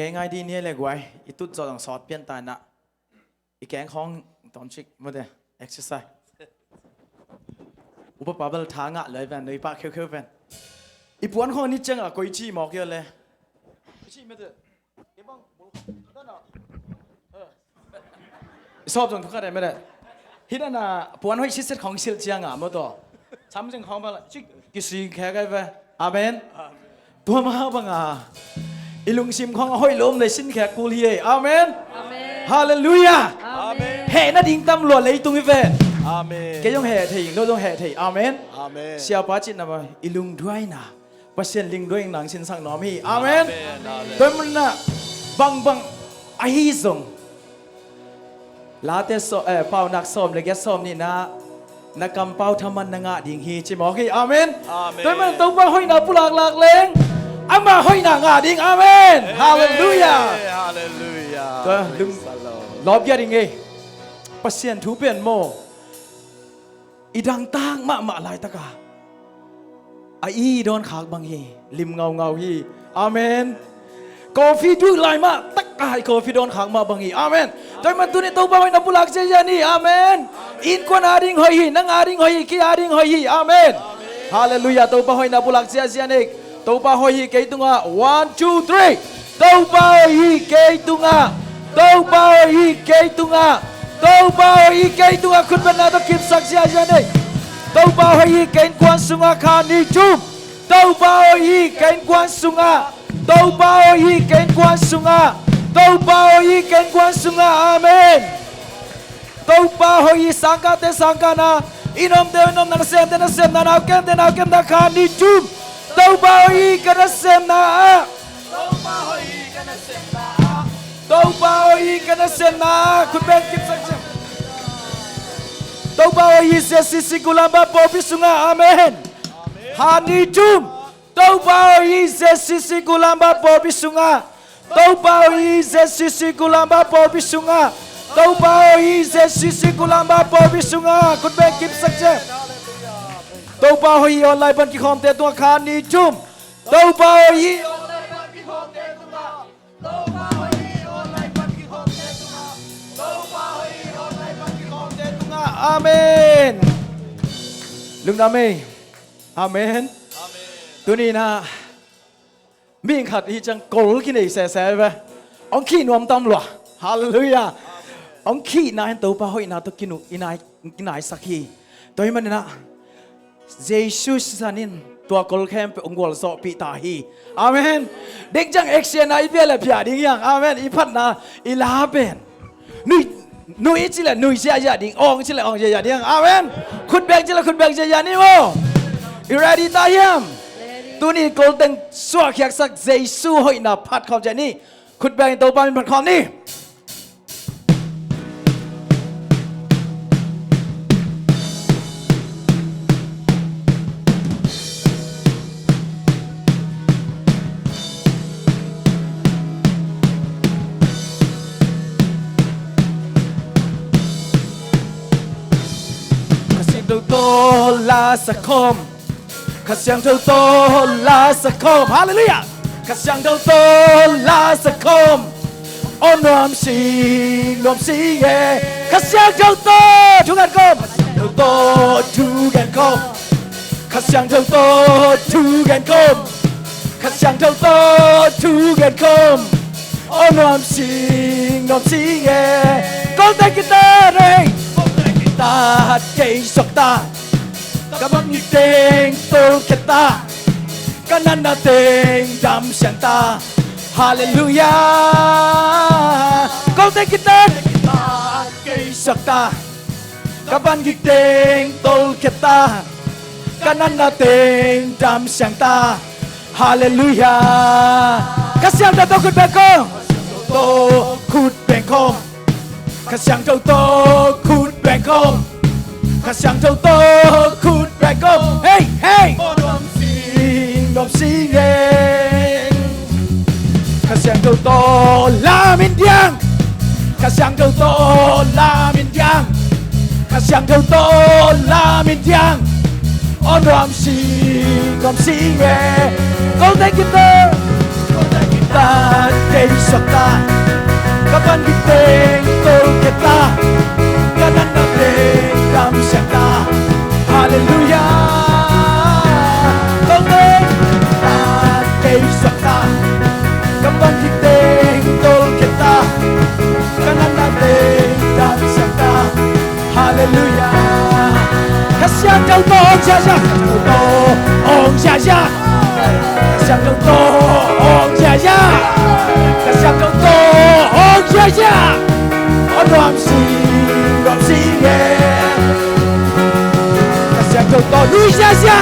ngay đi nia lệ quay ít tút cho thằng sọt biên tài nạ ít kén không tốn chick mà đây exercise upa bubble thang ngạ lấy về nơi ba kêu kêu về ít buồn không nít chân à coi chi mọc kia lệ chi mà đây cái băng đó nào sọp trong thằng cái này mà đây hít na buồn hơi xích xích không xịt chiang à mà đó chăm chân không bao là chick cái gì khai cái về amen tua mà băng à ilung sim khong hoi lom le sin khak kul hi amen hallelujah he na ding tam lo le tung ve Amen. ke yong he thei no dong he thei amen Amen. sia pa chin na ba ilung duai na pasien ling doing nang sin sang nom hi amen Amen. toy mun na bang ai zong la te so pau nak som le get som ni na kam pau thaman na nga ding hi chi mo hi amen Amen. toy mun tong ba hoi na pulak lak leng ama hoi na nga ding amen hallelujah Hallelujah. Tôi đừng lóp gia đình nghe pasien thú biển mồ idang tang mạ lại tất cả ai đón khác bằng hi lim ngầu hi amen coffee du lại mà tất cả coffee đón khác mà bằng hi amen tôi mà tôi này tôi bao nhiêu bulak chơi ni amen in quan ading hoi hi nang ading hoi hi ki ading hoi hi amen hallelujah tôi bao nhiêu bulak chơi ni tôi bao hoi hi cái tung à 1 2 3 tôi bao hi cái tung à tôi bao hi cái tung à tôi bao hi cái tung àคุณบรรดาต้องกินสักเสียจังเลยtôi bao hi cái quan sung à khá ni chum tôi bao hi cái quan sung à tôi bao hi cái quan sung à tôi bao hi cái quan sung à amen tôi bao hi sang ca te sang ca na inom na sem na nào kem na khá ni chum tôi bao hi cái na sem na tôi bao hi cái nó xem naคุณแบงกินสักเช่นtôi bao hi sẽ sisi kulamba popi sunga amen hani chum tôi bao hi sẽ sisi kulamba popi sunga tôi bao hi sẽ sisi kulamba popi sunga tôi bao hi sẽ sisi kulamba popi sungaคุณแบงกินสักเช่นtôi bao hi online ban ki khom te tua khani chum tôi bao hi amen lung nami amenตัวนี้นะมีขัดที่จังโกลกินไอ้เสๆไปองขี้นวมตำหรอฮาเลลูยาองขี้นายตัวป้าหอยนาตัวกินอินายสักทีตัวนี้มันนะเยซูสันินตัวโกลแคมไปองค์วอลสอปีตาฮีอาเมนเด็กจังเอ็กเซียนไอเบียเลยพี่ดิ้งยังอาเมนอีพัดนะอีลาเบนนี่นุยจิละนุยเสียยาดิ่งองจิละองเสียยาดิ่งอาเมนคุณแบงจิละคุณแบงเสียยานี่โว้อีready ตายยังตัวนี้โกลเด้นสวกอยากสักเยซูหอยนาพัดคำใจนี่คุณแบงตัวปาเป็นพัดคำนี่โตลาสคมข้าเสียงโตลาสคมฮาเลลูยาข้าเสียงโตลาสคมโอ้นวมสีเย่ข้าเสียงโตทุกันคมโตทุกันคมข้าเสียงโตทุกันคมข้าเสียงโตทุกันคมโอ้นวมสีเย่ก้องแต่กีตาร์เลยta cây sọc ta các bác như tên tôi kết ta các nan đã tên đam sáng ta hallelujah con tay guitar cây sọc ta các bác như tên tôi kết ta các nan đã tên đam sáng ta hallelujah các siang ta tôi cút bèn không tôi cút bèn khôngข้าเสียงโตคูดแบงคมข้าเสียงโตคูดแบงคมเฮ้ยโอ้ดวมสีเองข้าเสียงโตลามินยังข้าเสียงโตลามินยังข้าเสียงโตลามินยังโอ้ดวมสีเองก็ได้กีตาร์ kita kay sakta kapan kiteng tol kita kanan natin dam sakta hallelujah kapan kita kay sakta kapan kiteng tol kita kanan natin dam sakta hallelujah kasyan kau to jaja to ong jaja kasyan kau to ong jaja kasyan kau to ong jaja ram si ye kasyan kau to lui jaja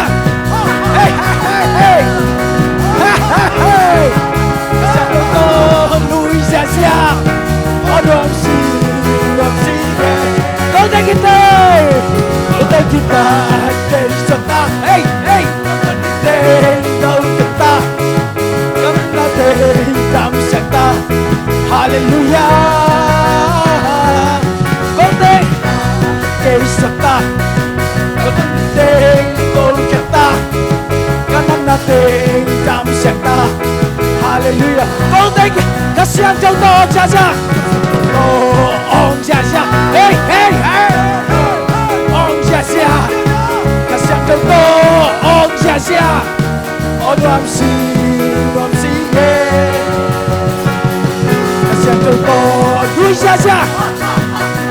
hey hey hey hey kasyan kau to lui jaja ram si ye kau tak kita kita kay sakta hey hey natin daw kita kami natin dam sakta hallelujah konti kay sakta kami natin daw kita kanan natin dam sakta hallelujah konti kasi ang daw to jaja oh jaja hey hey hey kasyan kau to ong jaja ram si ye kasyan kau to lui jaja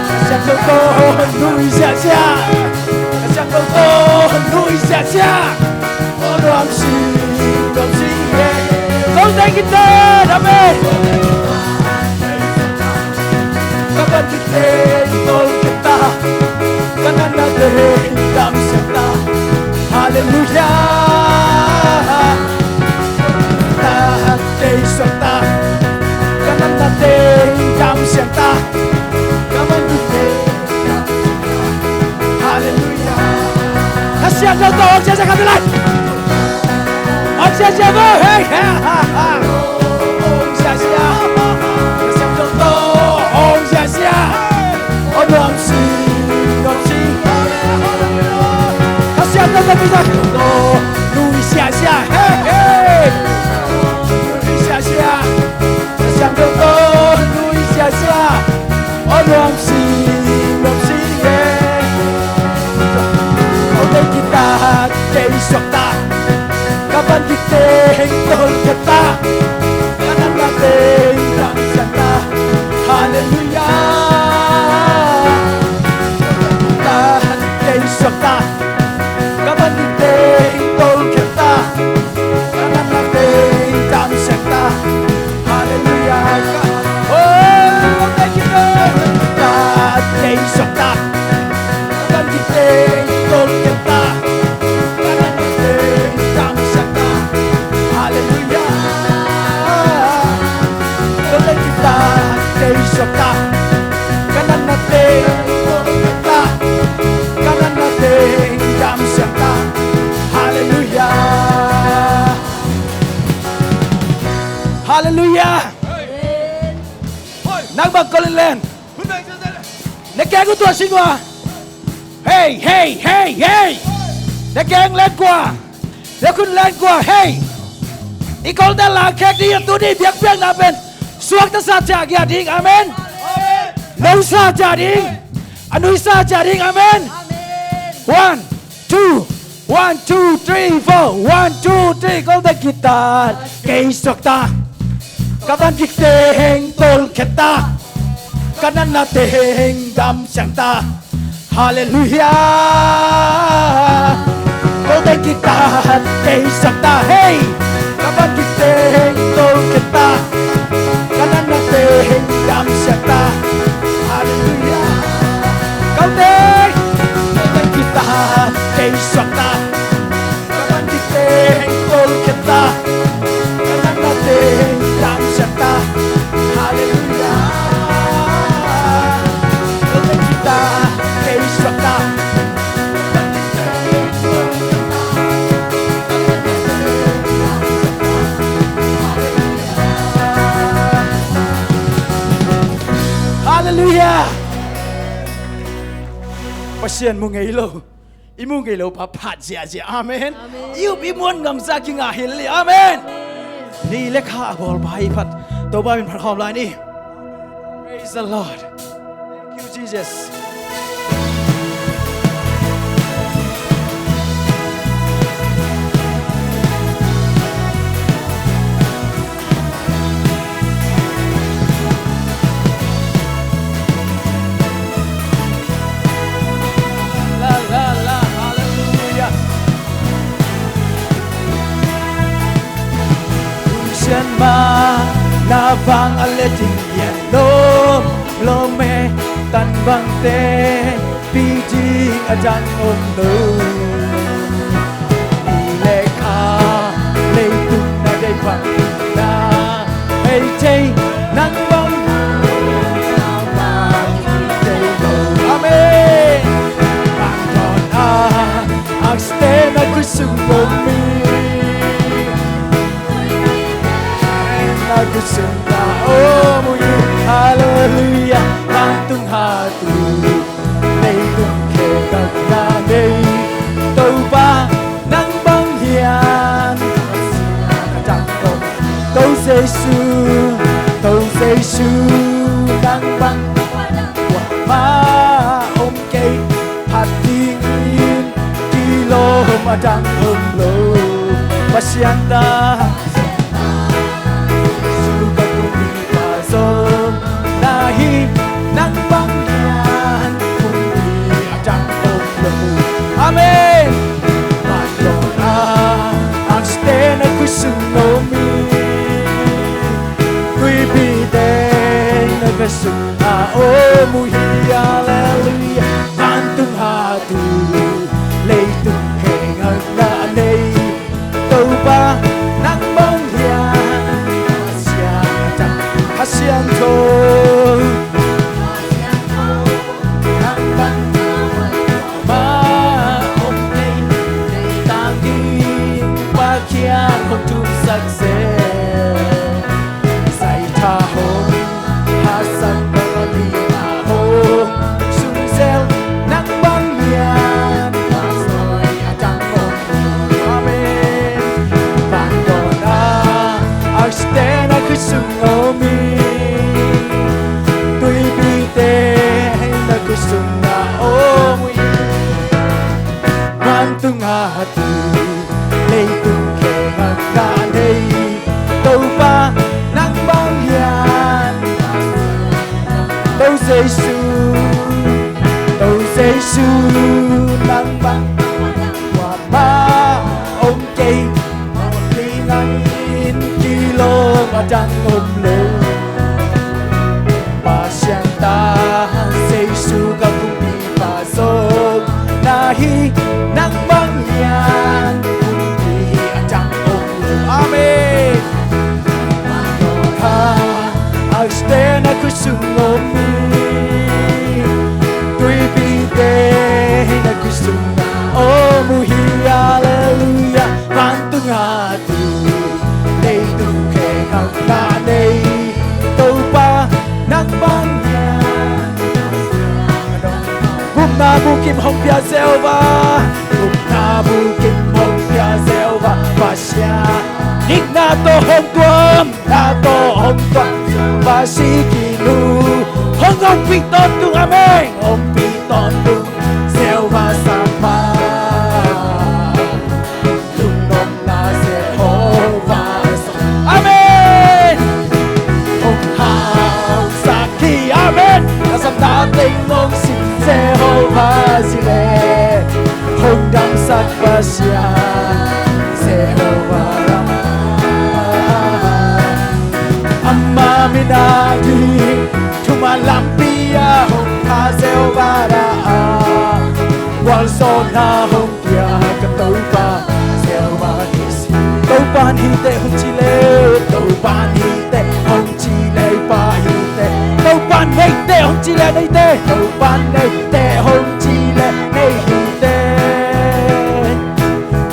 kasyan kau to lui jaja kasyan kau to lui jaja ram si ye kau tak kita amen kapan kita tol kita kanan natin dam sakta hallelujah natin sakta kanan natin dam sakta kaman natin hallelujah kasyan kau to ong jaja kami lahat ong jaja mo hey ha ha ha ong jaja kasyan kau to ong jaja ram si kasyan kau kita to lui jaja hey hey lui jaja kasyan kau to lui jaja ram si ye konti kita kay sakta kapan kiteng tol kita kanan natin dam sakta hallelujah kay sakta kapan kiteng tol kita kanan natin dam sakta hallelujah oh kay kita kay sakta kapan kiteng tol kita kanan natin dam sakta hallelujah kay kita kay sakta kanan natin tol kita kanan natin dam sakta hallelujah hallelujah nagbag ko len nagkaya ko to singwa hey hey hey hey nagkaya len kwa nakun len kwa hey ikaw na lang kaya di ito ni biyak biyak namin suwag na sa tiyag yading amen no sa tiyading ano sa tiyading amen 1 2 1 2 3 4 1 2 3 kau tak kita kay sakta kapan kiteng tol kita kanan natin dam sakta hallelujah kau tak kita kay sakta hey kapan kiteng tol kita kanan natin dam sakta hallelujah kau tak kita kay sakta kapan kiteng tol kita kanan natin dam sakta hallelujah kau tak kita kay sakta kapan kiteng tol kita kanan natin hallelujah pasien mo ngailo imong ngailo papat siya amen you be mon ngam sa king ahil amen นี่เล็กข้าบอลไปพัดตัวบ้าเป็นพระคอมลายนี่ Praise the Lord Thank you Jesus La la la Hallelujah ฉันมาหน้าฟังอะไรที่เย็นโลเมตันบังเตปีจีอาจารย์องค์นูเลขาเลตุนนาได้ฟังนาให้ใจนั่งบังใจโลอาเมนบังตอนอักสเตนักสุโมมีAku cinta oh haleluya kantung hatu nay tung khe các na nay tàu ba nắng băng hiền chẳng còn tàu Giêsu nắng băng quả ma ôm cây hạt thiên nhiên kilo mà chẳng ôm lô pasianta Nahi nang bangyan kundi ajang omlamu Amen Madonna ang sten at kusunomi Kui biden nagasuna omuhi Hallelujah Kantung hatu leitung hengang na anay Tau ba nang bangyan Hasian to Nang bang ma om nay tanging pakian hong tum sakse Sai tha hong hasan barami na hong sungsel nang bang yan Pasoy atang hong amen Bandona Arstena kusungomi Sunga omui Mantung hati Leitung kengang kanei Tau ba nang bang yan Tau Giêsu nang bang Wa ma ôm cây Đi ngang in kilo mà chẳng ôm lô Pasianta Giêsu ka kumpi pasok nahi nang bangyan kumpi ajang onglu amen ha agstena kusungomi tui bide na kusunga omuhi hallelujah kantung hatu leitung kengang nanei tau pa nang bangyan na bukim hong pia selva na bukim hong pia selva pasya nik na to hong tuam pasikilu hong ông piton tung amen ông piton tung selva sama tung nom na Jehovah amen hong hao saki amen kasam dating mong Jehovah Jireh Hong dang sat pasya Jehovah Ramah Amma minagi Tumalampia Hong ha Jehovah Ra'a Wal sona Hong kia Katau pa Jehovah Nisi Tau pan hite Hong chile Tau pan hite Hong chile pa hite Tau pan hite Hong chile hite Tau pan hite Hong chile hite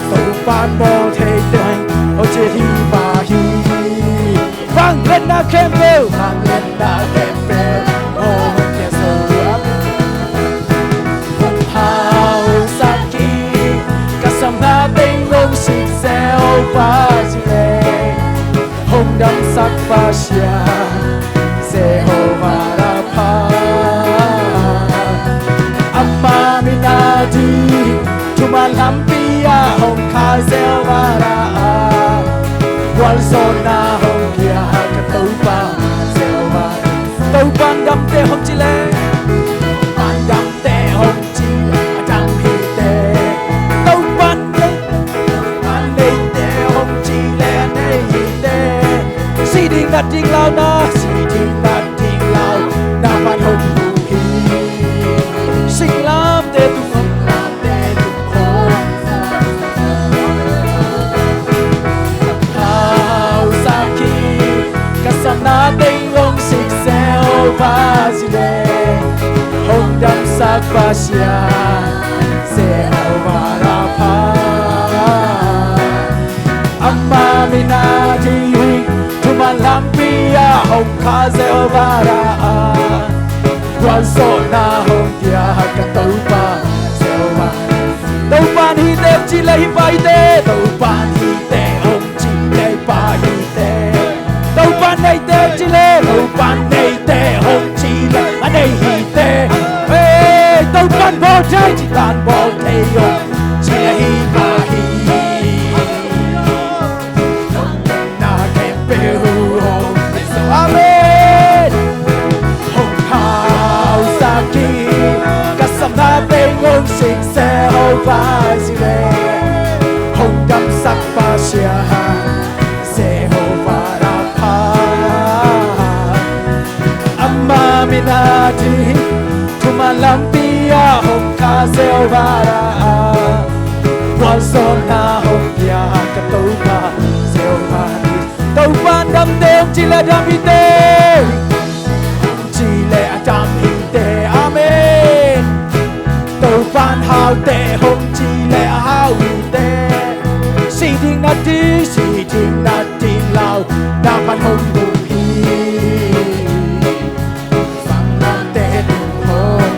Tau pan mo hite Hong chile hi pa hi Vang lên na khem bêu Vang lên na khem bêu Hong kia sơ Hong hao saki Kasam na ting long sik seo pa chile Sebastian Jehovah Rapha Amma minati Tumalampiya Hong Kazewara Wal Zona Hong Kia Katupa Zewa Taupan Dam Te Hong Chile Pan Dam Te Hong Chile Dam Hi Te Taupan Te Pan Te Te Hong Chile Nei Hi Te Si Ding Nat Ding Lao Na Si Ding Nat Ding Lao Na Pan Hong Bu Hi Sing Lam Te Tu Hong Lam Te Tu Hong Hao Saki Kasam Na Ding Hong Sik Seo Vazile Hong Dam Sak Pasyan Jehovah Rapha Amma Minati Tumalampiya Hong Kazewara Wal Zona Hong Kia Katupa Zewa Taupan Hi Te Chile Hi Pa Hi Te Taupan Hi Te Hong Chile Pa Hi Te Taupan Nei Te Chile Taupan Nei Te Hong Chile Nei Hi Te Taupan Bo Te Chitan Bo Te Hong Chile Hi Pa Hi Na Kem Pe Hu Hong Amen Hong Hao Saki Kasam Na Teng Hong Sik Seo Vazile Hong Dam Sak Pasyan Jehovah Rapha Amma Minati Tumalampiya Hong Kazewara Wal Zona Hong Kia Katupa Zewa Taupan Dam Te Hong Chile Dam Hi Te Hong Chile Dam Hi Te Amen Taupan Hao Te Hong Chile Hao Hi Te Si Ding Nat Ding Si Ding Nat Ding Lao Na Pan Hong Bu Hi Sang Lam Te Tu Hong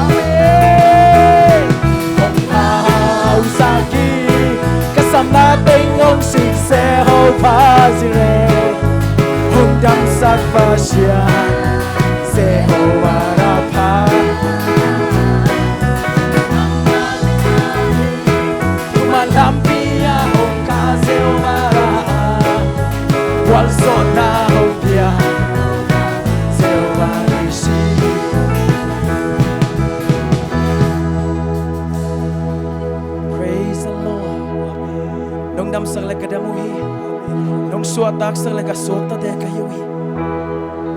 Amen Hong Hao Saki Kasam Na Teng Hong Sik Seo Vazile Hong Dam Sak Pasyan Jehovah Rapha Tumalampiya Hong Kazewara Wal Zona Hong Kia Jehovah Nisi Praise the Lord Nong Dam Sak Le Kadamuhi Nong Suatak Sak Le Kasota De Kayui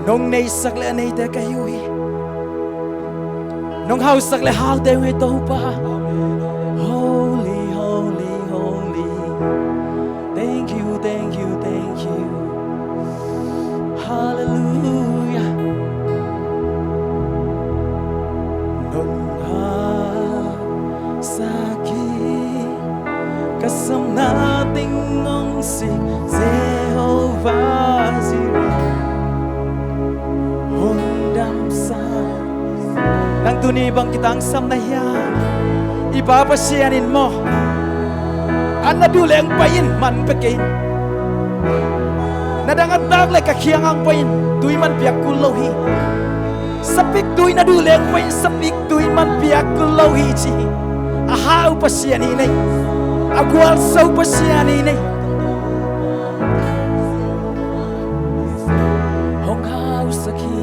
Nong Nei Sak Le Nei De Kayui Nong Hao Sak Le Hao De Hui Taupa Holy, holy, holy Thank you, thank you, thank you Hallelujah Nong Hao Saki Kasam Na Ting Hong Sik Jehovah Jireh Hong Dam Sak Nang tunibang kitang samnayan Ipapasyanin mo Ang naduli ang payin man pekin Nadangatag le kakiyang ang payin Tuy man piyak kulawhi Sapik tuy naduli ang payin Sapik tuy man piyak kulawhi chi Ahau pasyaninay Agwal saw pasyaninay Hong Hao Saki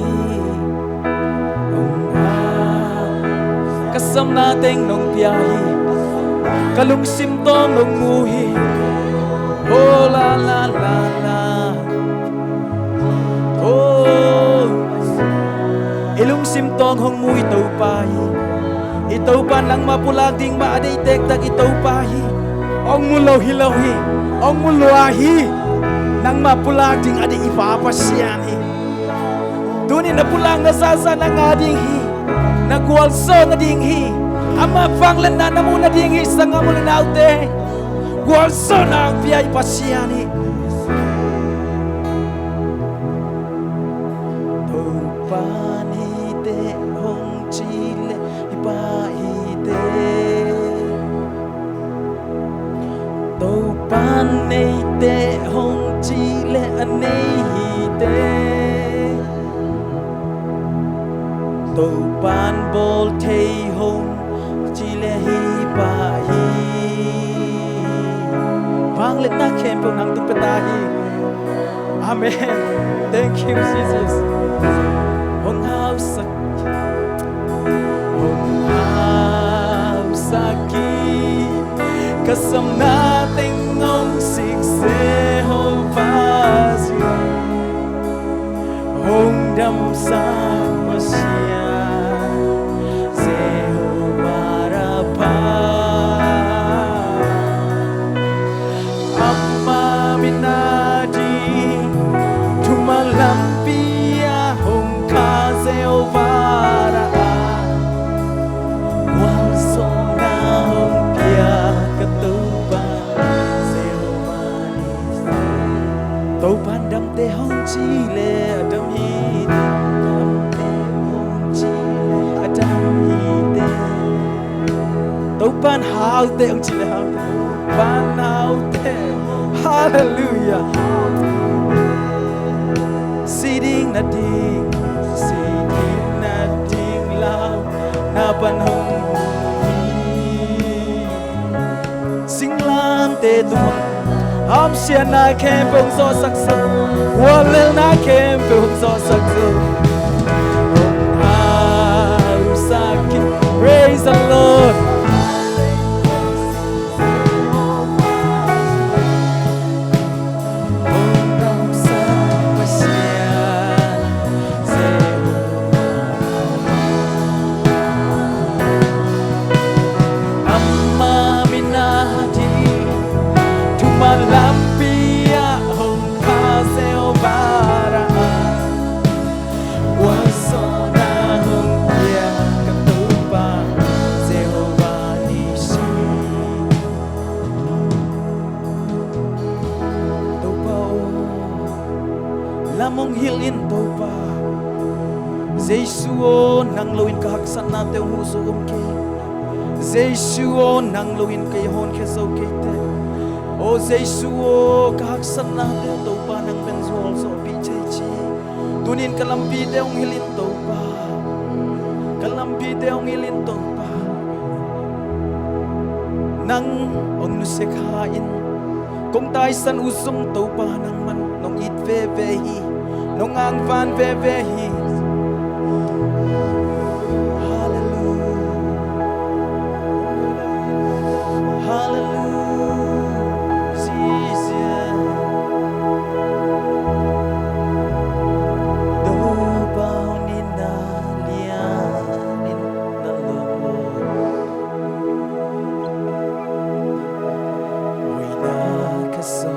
Hong Hao Kasam nating nung tiyahi Kalungsim tong nung muhi Oh la la la la Oh Ilungsim tong hong muhi taupahi Itaupan lang mapulag ding maaday tektak itaupahi Ong mulaw-hilawi Ong mulahi Nang mapulag ding adi ipapasyahi Dunin na pulang nasasa ng ading hi Nagwalso na ding hi Ama panglan na muna ding hi Sa nga mula naute Gwalso na ang piyay pasyani Tupanite hong chile Ipahite Tupanite hong chile Anay ban bol thei home chi le hi pa hi vang let na khem po nang tung peta hi amen thank you Jesus hong hau sak ki kasam na ting ngong sik se ho vas hong dam sa masia se ho marapa amma minadi tumalampia hong ka se ho vara wal sona hong pia katuba se ho manis tau pandam te hong chi le adam hi tau pan hao te ông chị là hao pan hao te hallelujah sitting na ding lao na pan hong sing lam te tu ham xian na kem bông so sắc sắc wall na kem bông so sắc sắc praise the Lord. Lamong hilin to pa Jesuo nang loin kahaksan na te huso umke Jesuo nang loin kay hon keso kete O Jesuo kahaksan na te to pa nang benzol so pichechi Tunin kalampi te ong hilin to pa Kalampi te ong hilin to pa Nang ong nusekhain Kung tay san usong to pa nang man nong it ve ve hi nong ang van ve ve hi hallelujah hallelujah Jesus do bao ni na lia in na lomo oi na kaso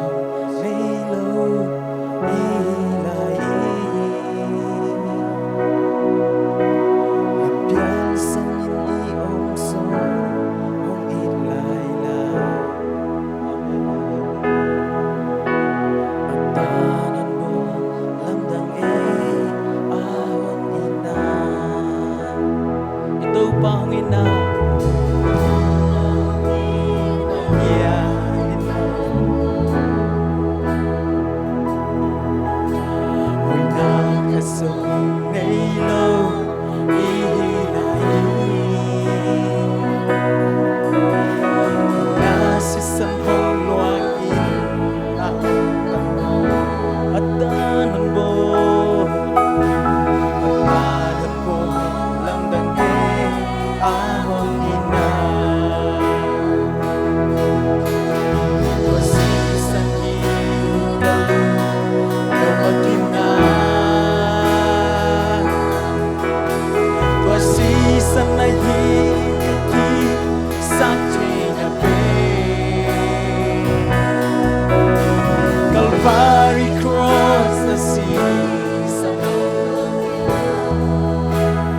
Calvary cross the seas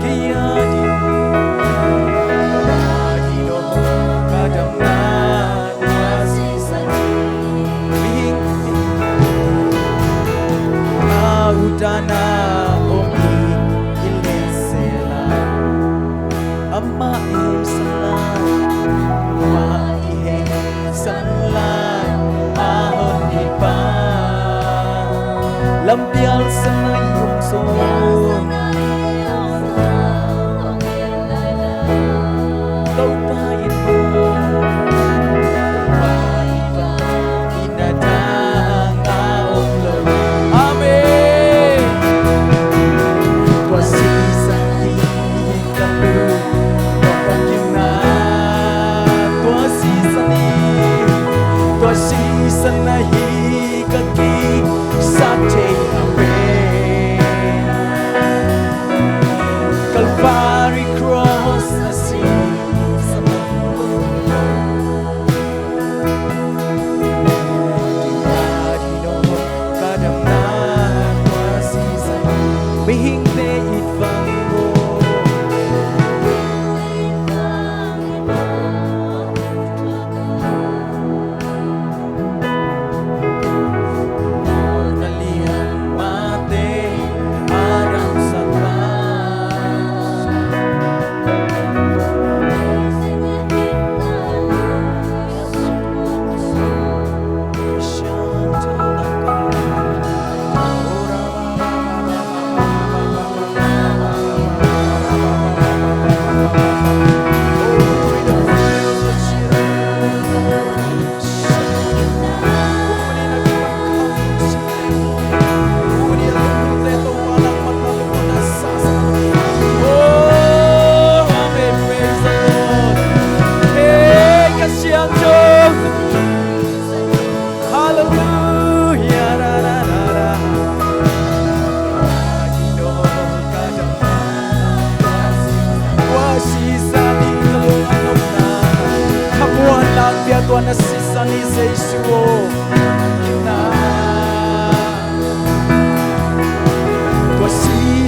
Kaya di no kadam na wasisan Bing Maudana omi ilesela Amma salam Ma salam ahon ipa Lampial sa iyong song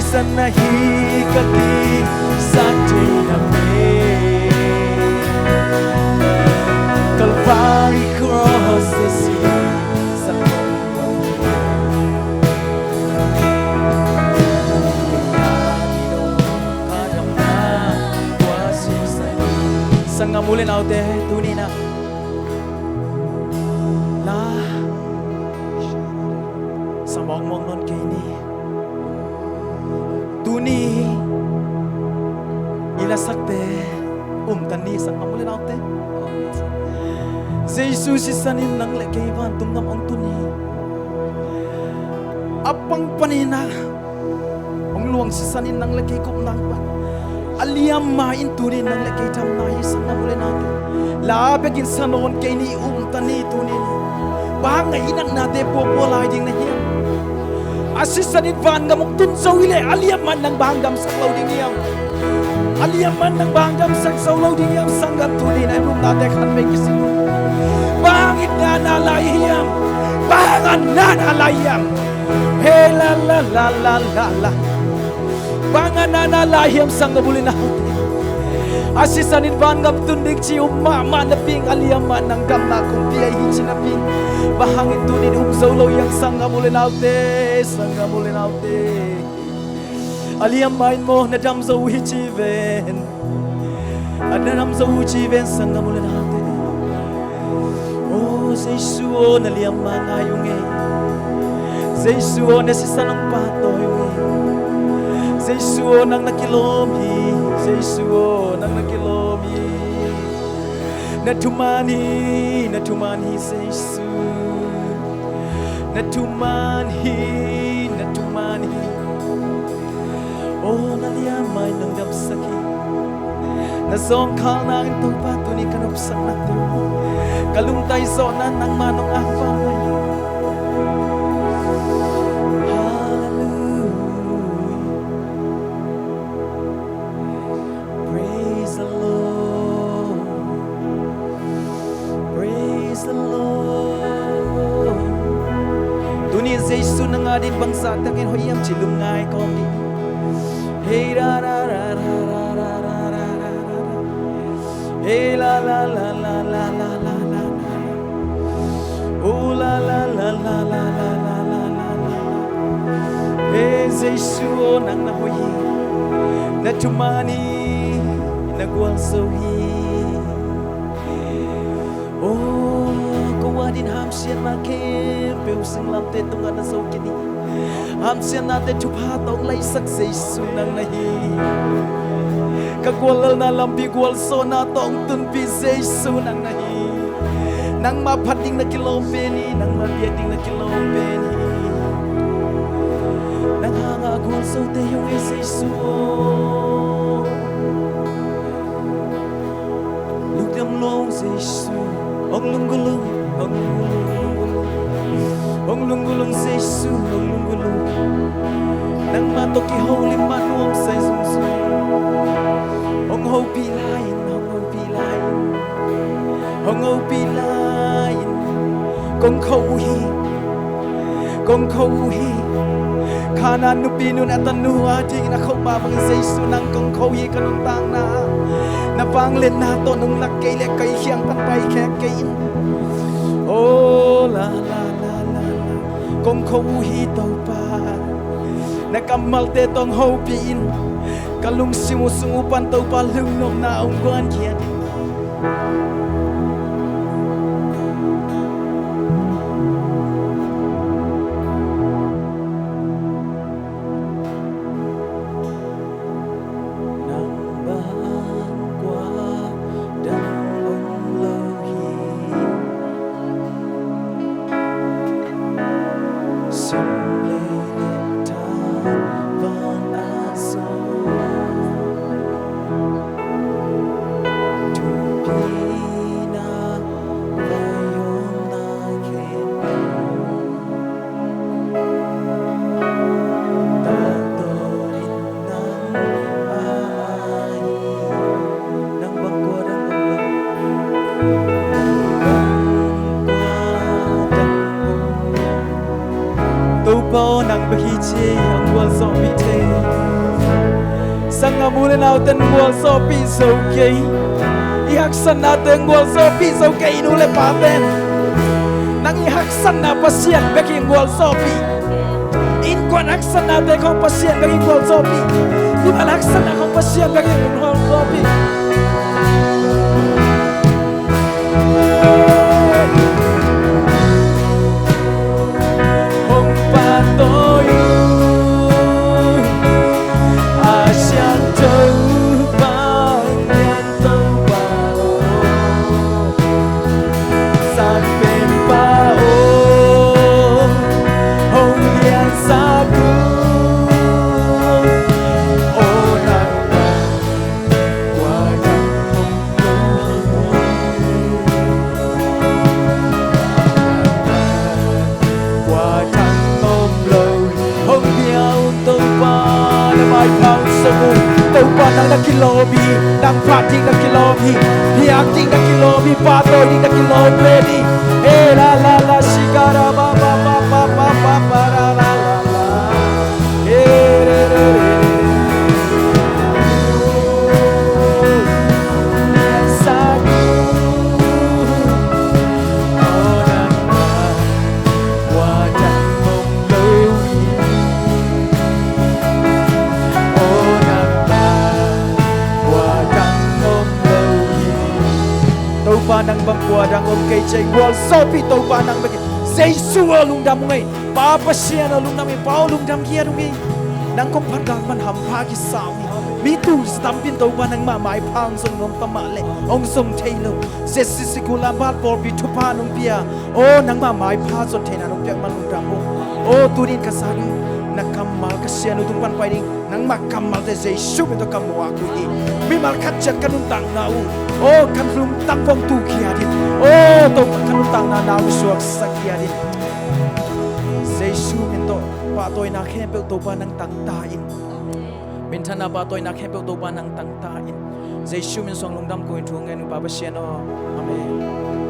sanahi kaki sate name Calvary cross the sea Sangamulin out there, tunina La Samong mong non kini Tuni Ilasakte Tani sangamulin out there Jesus isanin nang lekeivan tunggam ang tuni Apang panina Ang luang sisanin nang lekeikup nang pan Aliam main tunin nang lekei tam nahi sangamulin out there Labegin sanon kini tani tunin Bangay inang nate popolay ding na hiyang Asisanit van ngamong tunsaw ile aliam man nang banggam saklaw ding iyang Aliam man nang banggam saklaw ding iyang sanggam tunin ay mong nate kan may kisin Bangit nga nalayam Bangan nga nalayam Hey la la la la la la Bangan na nalayam sangamulin out there Asisanin banggam tundig ci umama na ping aliyaman ng gamna kung tiyay hinsinapin Bahangin tunin umzolo yang sangamulin aute Aliyamain mo na damso uhichiven Ada damso uhichiven sangamulin aute Oh Jesuo na liyaman ngayong Jesuo na sisanang pato yung Jesuo nang nakilomi Jesuo nang nakilomi Natumani Jesu Natumani Oh naliyamay ng damsaki Nasongkal na ang tawpato ni kanupsak na to Kalungtay sonan ng manong afamay Jesu nang adin bangsa tangin hoyam cilungay kopi Hey ra ra ra ra ra ra ra ra ra Hey la la la la la la la la Oh la la la la la la la la la la Hey Jesu nang nahoyi Natumani nagwal sohi Oh kawadin hamsian makin Sing lam te tungan na so kini Hamsian natin chupatong laysak Jesu nang nahi Kagwalal na lambi gwal so natong tunpi Jesu nang nahi Nang mapating na kilompeni Nang mabiyating na kilompeni Nang hangagwal so te yung Jesu Lugdam long Jesu Ong lunggulong Ong lunggulong Jesu Ong lunggulong Nang matoki holy manuam sa sumsum Ong ho pilayin Ong ho pilayin Kong kauhi Kana nupinun at anuha Ding nakopabang Jesu Nang kong kauhi kanuntang na Napanglit nato nung lakay kay hiyang patay kekain Oh la la la la la Kung kauhi daw pa Nakamalte tong hopiin Kalung simusungupan daw pa Lungnom na ungguan kiyan Sanga mule na uten ngol so pi so kei ihak sana ten ngol so pi so kei nu le pa ten nang ihak sana pasien beki ngol so pi in kon hak sana te kong pasien beki ngol so pi di mal hak sana kong pasien beki ngol so pi hong pa tôiนักกิโลบีนักพาดทิ้งนักกิโลบีพี่อักทิ้งนักกิโลบีปาโตยทิ้งนักกิโลเบรดีเฮลาลาลาชิการาบาบาบาบาบาบาบาลาลาลาลาเฮเรเรเรซากูโอนันนาวาจันมงโลวีโอนันนาtàu pa nang bang kwa dang om kay chay wall sopi tàu pa nang bagi say suwa lung dam ngay pa pa siya na lung dam pa lung dam kia lung ngay nang kong pan gang man ham pa ki sao mi tu stampin tàu pa nang ma mai pang song nom pa ma le ong song thay lo se si si kulam bat por bi tu pa nung pia o nang ma mai pa son thay na nung piang man lung dam mo o turin kasari nakamal kasya no tung pan pairing nang makamal te say suwa to kamwa ku ni mi mal kachat kanung tang na uโอ้คันรุมตั้งวงตูเขียดิโอ้ตกคันรุมตั้งนานาวิสวกสักเขียดิเซชูเมนโตปาตัวนักแค่เปิลตัวปานังตั้งตาอินเมนธนาปาตัวนักแค่เปิลตัวปานังตั้งตาอินเซชูเมนสองลงดำกุยทุ่งเงินปาเปเชียโนอาเมน